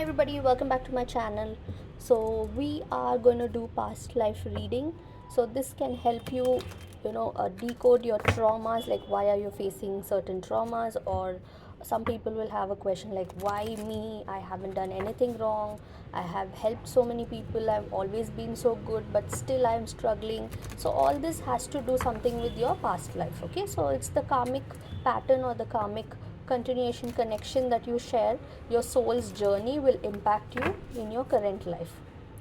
Hi everybody, welcome back to my channel. So we are going to do past life reading. So this can help you, decode your traumas, like why are you facing certain traumas, or some people will have a question like why me? I haven't done anything wrong. I have helped so many people. I've always been so good, but still I'm struggling. So all this has to do something with your past life. Okay, so it's the karmic pattern or the karmic continuation connection that you share. Your soul's journey will impact you in your current life.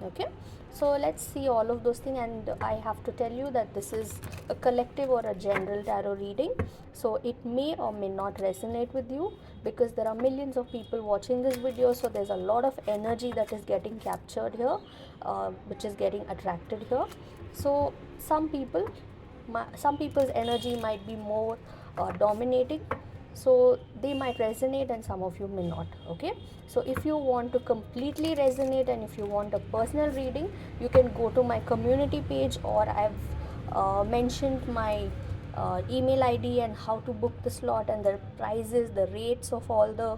Okay, so let's see all of those things, and I have to tell you that this is a collective or a general tarot reading, so it may or may not resonate with you because there are millions of people watching this video, so there's a lot of energy that is getting captured here, which is getting attracted here. So some people's energy might be more dominating, so they might resonate and some of you may not. Okay, so if you want to completely resonate and if you want a personal reading, you can go to my community page, or I've mentioned my email ID and how to book the slot and the prices, the rates of all the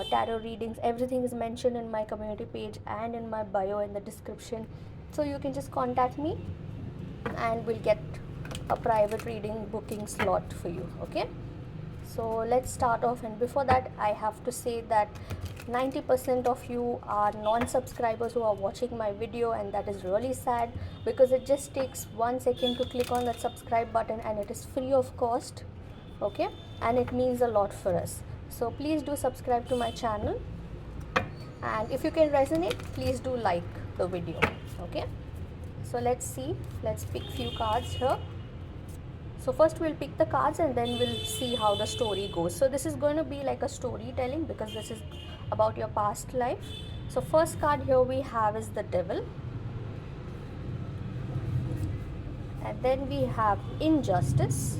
tarot readings. Everything is mentioned in my community page and in my bio in the description, so you can just contact me and we'll get a private reading booking slot for you. Okay, so let's start off, and before that I have to say that 90% of you are non-subscribers who are watching my video, and that is really sad because it just takes 1 second to click on that subscribe button and it is free of cost. Okay, and it means a lot for us, so please do subscribe to my channel, and if you can resonate, please do like the video. Okay, so let's see, let's pick few cards here. So first we'll pick the cards and then we'll see how the story goes. So this is going to be like a storytelling because this is about your past life. So first card here we have is the Devil, and then we have Injustice,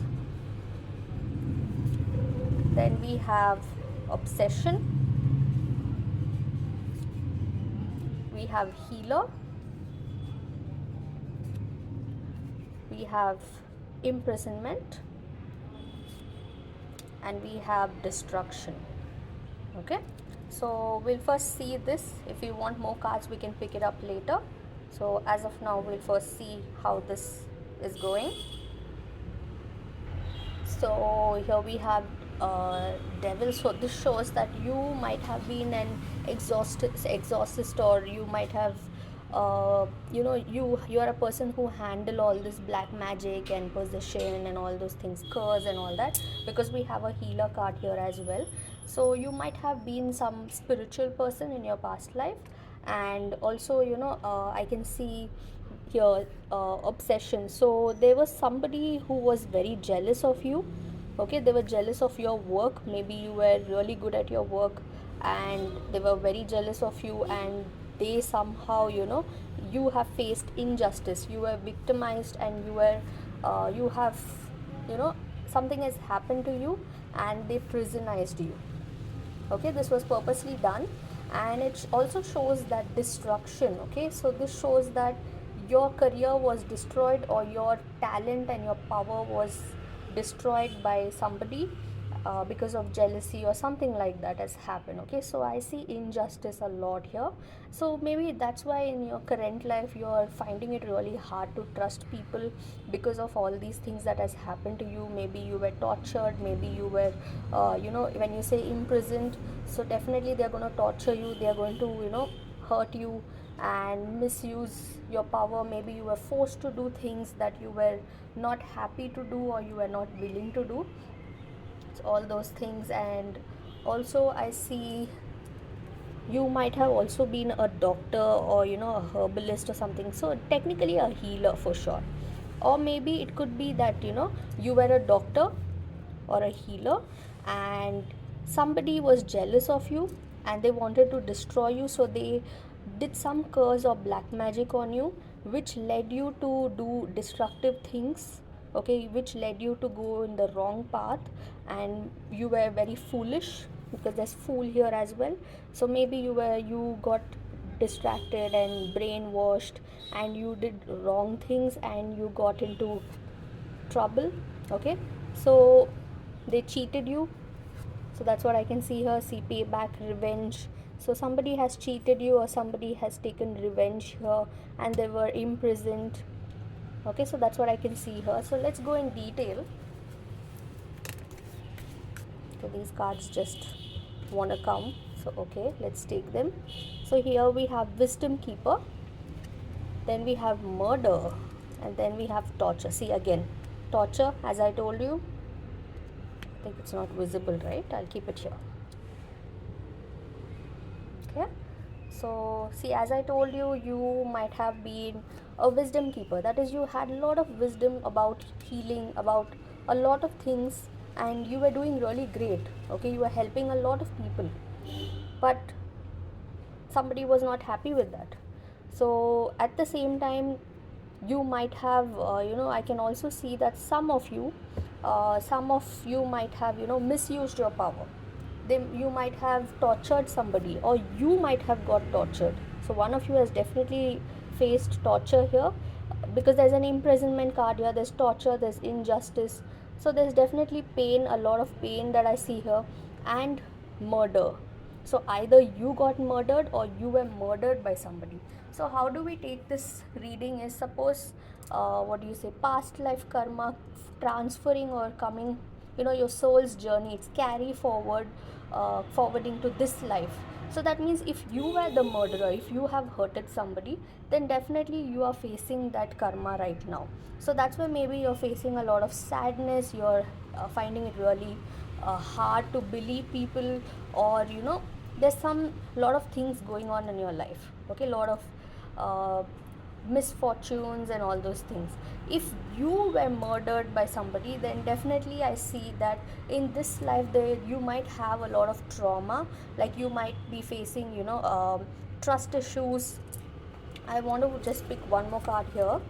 then we have Obsession, we have Healer, we have Imprisonment, and we have Destruction. Okay, so we'll first see this. If you want more cards, we can pick it up later. So as of now, we'll first see how this is going. So here we have Devil. So this shows that you might have been an exorcist, or you might have you are a person who handle all this black magic and possession and all those things, curse and all that, because we have a healer card here as well. So you might have been some spiritual person in your past life, and also I can see here obsession. So there was somebody who was very jealous of you. Okay, they were jealous of your work. Maybe you were really good at your work and they were very jealous of you, and they somehow you have faced injustice, you were victimized, and you have you know something has happened to you and they prisonized you. Okay, this was purposely done, and it also shows that destruction. Okay, so this shows that your career was destroyed, or your talent and your power was destroyed by somebody because of jealousy or something like that has happened. Okay, so I see injustice a lot here. So maybe that's why in your current life you're finding it really hard to trust people because of all these things that has happened to you. Maybe you were tortured, maybe you were when you say imprisoned, so definitely they're going to torture you, they're going to hurt you and misuse your power. Maybe you were forced to do things that you were not happy to do or you were not willing to do. So all those things. And also I see you might have also been a doctor, or a herbalist or something, so technically a healer for sure. Or maybe it could be that you were a doctor or a healer, and somebody was jealous of you and they wanted to destroy you, so they did some curse or black magic on you, which led you to do destructive things. Okay, which led you to go in the wrong path, and you were very foolish, because there's fool here as well. So maybe you got distracted and brainwashed, and you did wrong things and you got into trouble. Okay, so they cheated you. So that's what I can see here. See, payback, revenge. So somebody has cheated you, or somebody has taken revenge here and they were imprisoned. Okay, so that's what I can see here. So let's go in detail. So these cards just want to come. So okay, let's take them. So here we have wisdom keeper, then we have murder, and then we have torture. See again, torture, as I told you. I think it's not visible, right? I'll keep it here. Okay, so see, as I told you, you might have been a wisdom keeper. That is, you had a lot of wisdom about healing, about a lot of things, and you were doing really great. Okay, you were helping a lot of people, but somebody was not happy with that. So at the same time, you might have I can also see that some of you might have misused your power. You might have tortured somebody, or you might have got tortured. So one of you has definitely faced torture here, because there's an imprisonment card here, there's torture, there's injustice. So there's definitely pain, a lot of pain that I see here, and murder. So either you got murdered or you were murdered by somebody. So how do we take this reading is, suppose what do you say, past life karma transferring or coming, your soul's journey, it's carry forward, forwarding to this life. So that means if you were the murderer, if you have hurted somebody, then definitely you are facing that karma right now. So that's why maybe you're facing a lot of sadness, you're finding it really hard to believe people, or there's some lot of things going on in your life. Okay, lot of misfortunes and all those things. If you were murdered by somebody, then definitely I see that in this life there you might have a lot of trauma, like you might be facing trust issues. I want to just pick one more card here.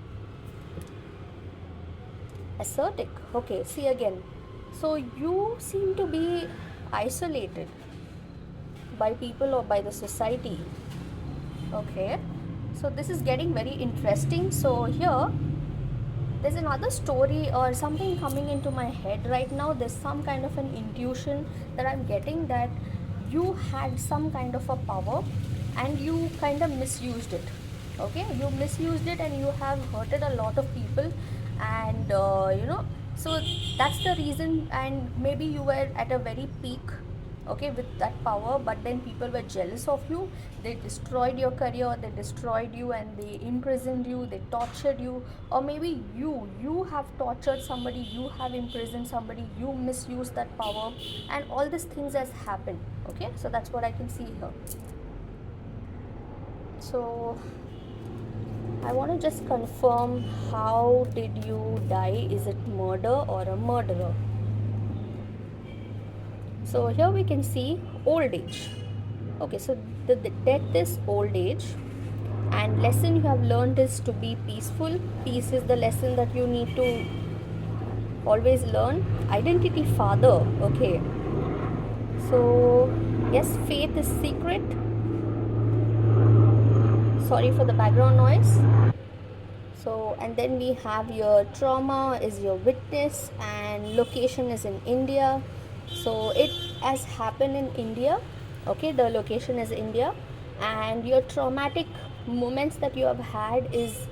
Ascetic. Okay, see again, so you seem to be isolated by people or by the society. Okay, so this is getting very interesting. So here there's another story or something coming into my head right now. There's some kind of an intuition that I'm getting, that you had some kind of a power and you kind of misused it. Okay, you misused it and you have hurted a lot of people, and so that's the reason. And maybe you were at a very peak, okay, with that power, but then people were jealous of you. They destroyed your career, they destroyed you, and they imprisoned you, they tortured you. Or maybe you have tortured somebody, you have imprisoned somebody, you misused that power, and all these things has happened. Okay, so that's what I can see here. So I want to just confirm, how did you die? Is it murder or a murderer? So here we can see old age. Okay, so the death is old age, and lesson you have learned is to be peaceful. Peace is the lesson that you need to always learn. Identity father. Okay, so yes, faith is secret. Sorry for the background noise. So, and then we have your trauma is your witness, and location is in India. So it has happened in India. Okay, the location is India, and your traumatic moments that you have had is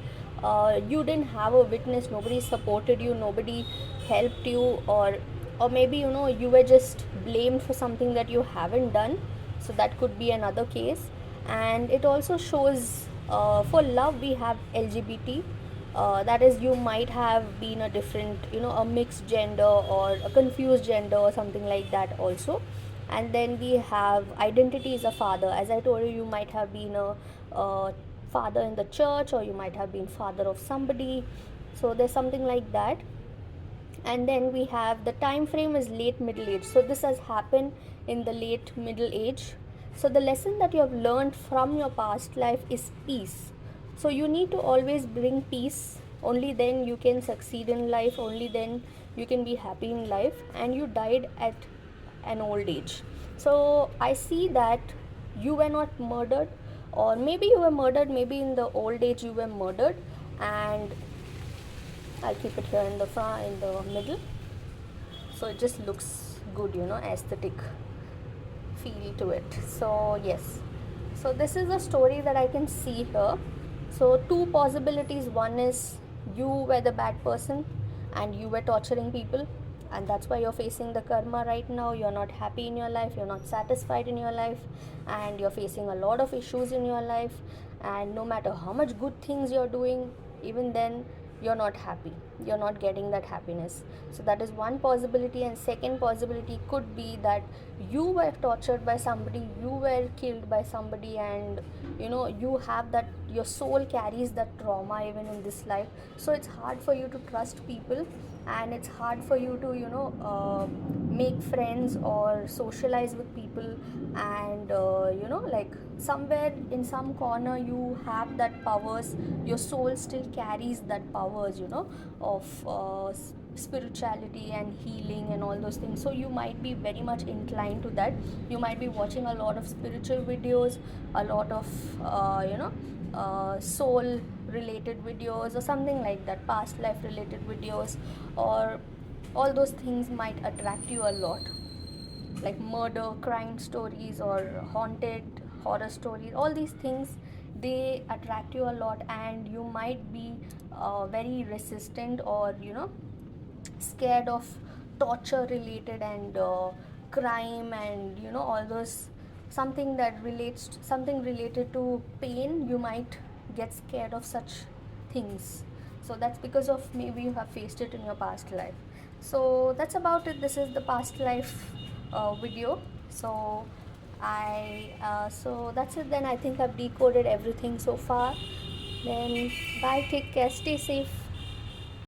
you didn't have a witness, nobody supported you, nobody helped you, or maybe you were just blamed for something that you haven't done. So that could be another case. And it also shows for love we have LGBT. That is, you might have been a different, a mixed gender or a confused gender or something like that also. And then we have identity is a father. As I told you, you might have been a father in the church, or you might have been father of somebody. So there's something like that. And then we have the time frame is late middle age. So this has happened in the late middle age. So the lesson that you have learned from your past life is peace. So you need to always bring peace. Only then you can succeed in life, only then you can be happy in life. And you died at an old age. So I see that you were not murdered, or maybe you were murdered, maybe in the old age you were murdered. And I'll keep it here in the front, in the middle, so it just looks good, aesthetic feel to it. So yes, So this is a story that I can see here. So two possibilities. One is you were the bad person and you were torturing people, and that's why you're facing the karma right now. You're not happy in your life, you're not satisfied in your life, and you're facing a lot of issues in your life. And no matter how much good things you're doing, even then you're not happy, you're not getting that happiness. So that is one possibility. And second possibility could be that you were tortured by somebody, you were killed by somebody, and you have that, your soul carries that trauma even in this life. So it's hard for you to trust people, and it's hard for you to make friends or socialize with people. And like somewhere in some corner you have that powers, your soul still carries that powers, of spirituality and healing and all those things. So you might be very much inclined to that. You might be watching a lot of spiritual videos, a lot of soul related videos or something like that, past life related videos, or all those things might attract you a lot, like murder, crime stories, or haunted horror stories. All these things, they attract you a lot, and you might be very resistant, or scared of torture related and crime, and all those, something that relates something related to pain. You might get scared of such things. So that's because of maybe you have faced it in your past life. So that's about it. This is the past life video. So so that's it then. I think I've decoded everything so far. Then bye, take care, stay safe.